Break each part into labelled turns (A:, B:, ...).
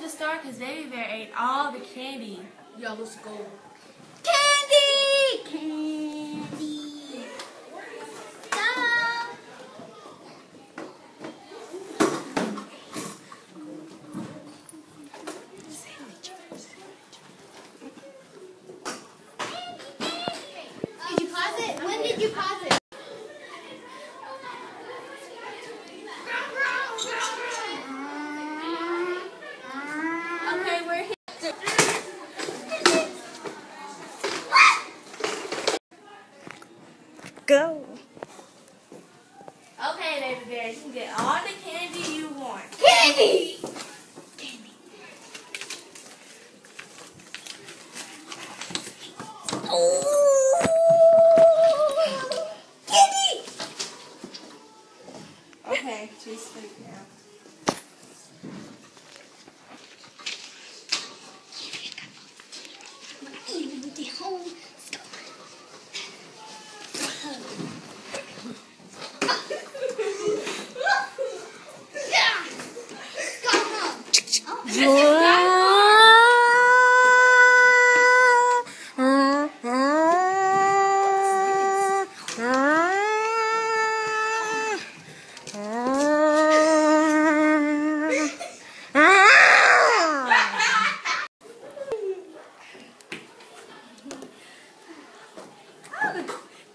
A: the store because Baby Bear ate all the candy.
B: Yeah, let's go.
C: Candy! Candy! Stop! Did you pause it? When did you pause it?
A: Okay, we're here.
C: Go!
A: Okay, Baby Bear, you can get all the candy you want.
C: Candy! Candy. Oh! Candy!
A: Okay, she's asleep now.
C: Even with the home store. Yeah! Go home.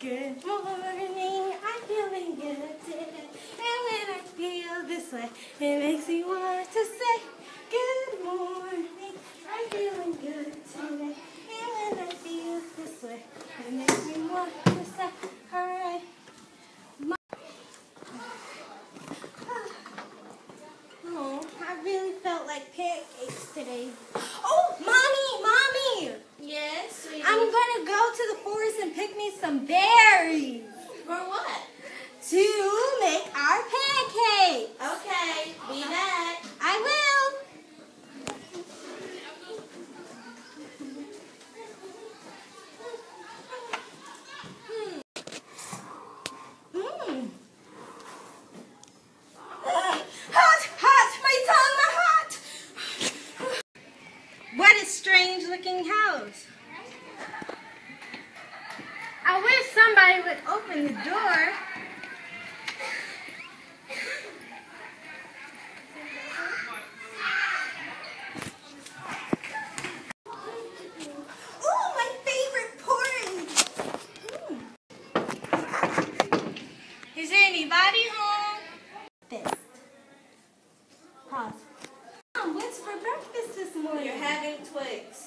A: Good morning, I'm feeling good today. And when I feel this way, it makes me want to say, good morning, I'm feeling good today. And when I feel this way, it makes me want to say, alright. Oh, I really felt like pancakes today. Oh, Mommy! Yes, sweetie.
C: I'm gonna go to the forest and pick me some berries
A: For what?
C: to make our pancakes.
A: Okay, be back.
C: I will. Mm. Hot! My tongue, hot! What a strange looking house. I wish somebody would open the door. Oh, my favorite porridge. Is there anybody home? Fist. Pause. Mom, what's for breakfast this morning?
A: You're having Twix.